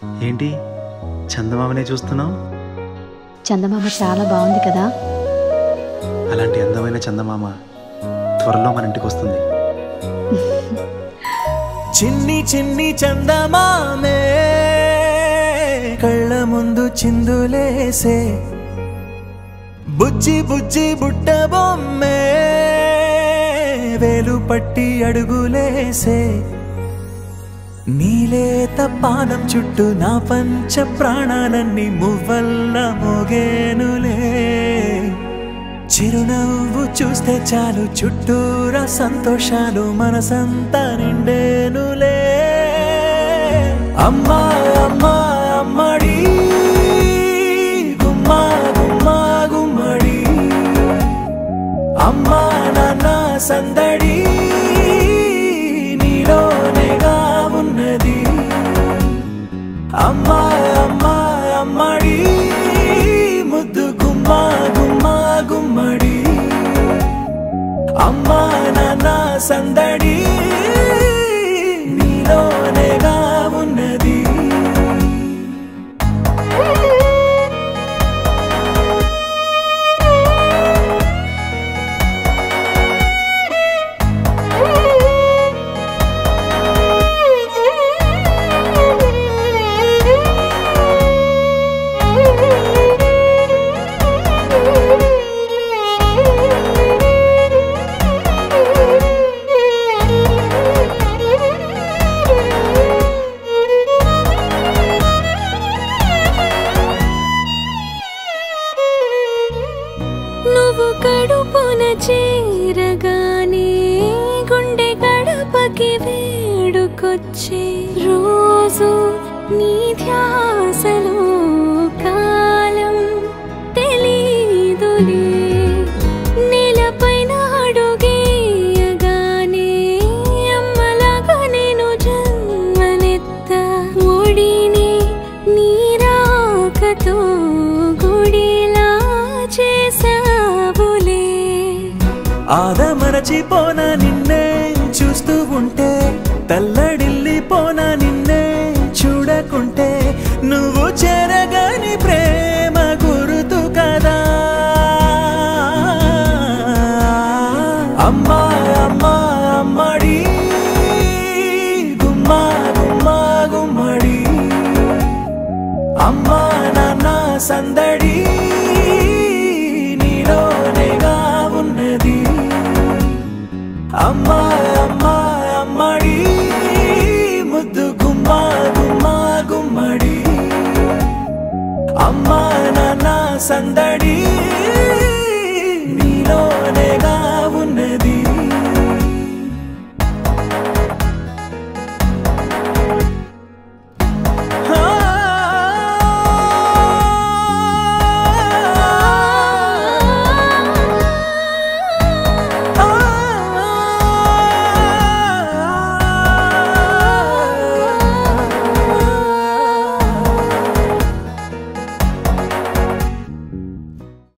ఏంటి చందమామనే చూస్తున్నావు? చందమామ చాలా బాగుంది కదా. అలాంటి అందమైన చందమామ త్వరలో మన ఇంటికి వస్తుంది. చిన్ని చిన్ని చందమామే కళ్ళ ముందు చిందులేసే, బుజ్జి బుజ్జి బుట్ట బొమ్మే వేలు పట్టి అడుగులేసే, నీలేత పానం చుట్టూ నా పంచ ప్రాణాలన్నీ మువ్వల్ల మోగేనులే, చిరునవ్వు చూస్తే చాలు చుట్టూరా సంతోషాలు మనసంతా నిండేనులే. అమ్మా అమ్మా అమ్మడి గుమ్మా గుమ్మా గుమ్మడి, అమ్మా నాన్న సందడి నీలోనేగా ఉన్నది. అమ్మా అమ్మా అమ్మడి ముద్దు గుమ్మా గుమ్మా గుమ్మడి, అమ్మా నాన్న సందడి నీలోనేగా ఉన్నది. నువ్వు కడుపున చేరగానే గుండె గడపకి వేడుకొచ్చే, రోజు నీ ధ్యాసలో కాలం తెలీదులే, నేలపైన అడుగేయగానే అమ్మలాగా నేను జన్మనెత్త, ఒడిని నీ రాకతో గుడిలా చేసావులే. ఆదమరచిపోనా నిన్నే చూస్తూ ఉంటే, తల్లడిల్లిపోనా నిన్నే చూడకుంటే, నువ్వు చెరగని ప్రేమ గురుతు కదా. అమ్మా అమ్మా అమ్మడి గుమ్మా గుమ్మా గుమ్మడి, అమ్మా నాన్న సందడి నీలోనేగా ఉన్నది. అమ్మా అమ్మా అమ్మడి ముద్దు గుమ్మా గుమ్మా గుమ్మడి, అమ్మా నాన్న సందడి